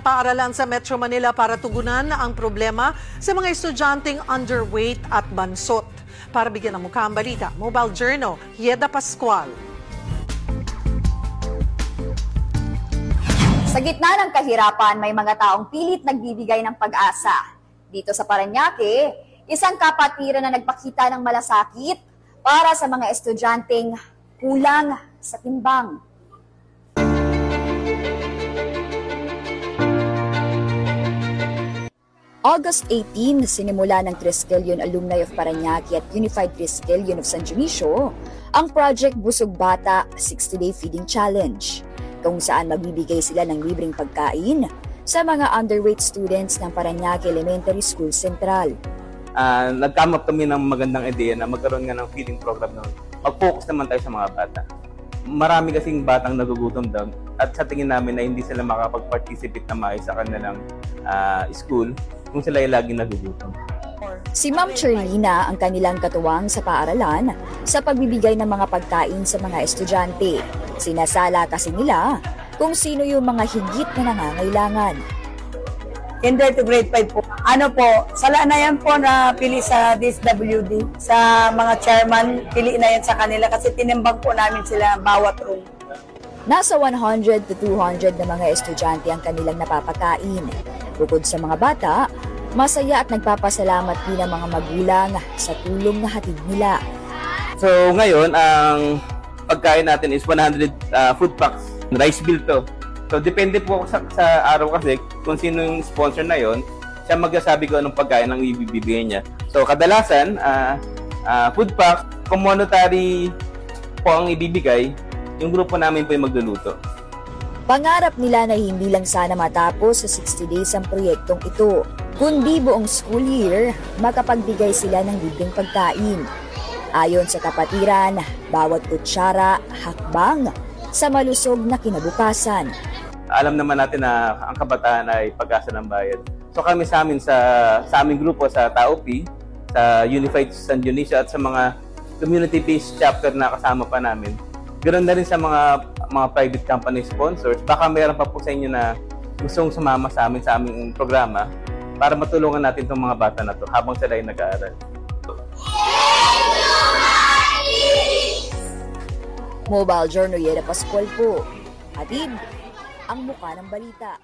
Paaralan sa Metro Manila para tugunan ang problema sa mga estudyanteng underweight at bansot. Para bigyan ng mukha ang balita, Mobile Journal, Yeda Pascual. Sa gitna ng kahirapan, may mga taong pilit nagbibigay ng pag-asa. Dito sa Parañaque, isang kapatiran na nagpakita ng malasakit para sa mga estudyanteng kulang sa timbang. August 18, sinimula ng Triskelion Alumni of Parañaque at Unified Triskelion of San Dionisio ang Project Busog Bata 60-Day Feeding Challenge, kung saan magbibigay sila ng libreng pagkain sa mga underweight students ng Parañaque Elementary School Central. Nag-come up kami ng magandang ideya na magkaroon nga ng feeding program noon. Mag-focus naman tayo sa mga bata. Marami kasing batang nagugutom doon at sa tingin namin na hindi sila makapag-participate na maayos sa kanilang school kung sila ay laging nagugutom. Si Ma'am Cherlina ang kanilang katuwang sa paaralan sa pagbibigay ng mga pagkain sa mga estudyante. Sinasala kasi nila kung sino yung mga higit na nangangailangan. Kinder to grade 5 po. Sala na yan po na pili sa DSWD. Sa mga chairman, pili na yan sa kanila kasi tinimbang po namin sila bawat room. Nasa 100 to 200 na mga estudyante ang kanilang napapakain. Bukod sa mga bata, masaya at nagpapasalamat din ang mga magulang sa tulong na hatid nila. So ngayon, ang pagkain natin is 100 food packs. Rice bill to. So depende po sa araw kasi kung sino yung sponsor na yon, siya magsasabi ko anong pagkain ang ibibigay niya. So kadalasan, food pack, kung monetary po ang ibibigay, yung grupo namin po yung magluluto. Pangarap nila na hindi lang sana matapos sa 60 days ang proyektong ito, kundi buong school year makapagbigay sila ng libreng pagkain. Ayon sa kapatiran, bawat kutsara, hakbang sa malusog na kinabukasan. Alam naman natin na ang kabataan ay pag-asa ng bayan. So kami sa aming grupo sa TAUP, sa Unified San Dionisio at sa mga community-based chapter na kasama pa namin, ganoon na rin sa mga private company sponsors. Baka mayroon pa po sa inyo na gustong sumama sa aming programa para matulungan natin itong mga bata na to habang sila ay nag-aaral. Mobile Journal, Yeda Pascual po. Hatid ang mukha ng balita.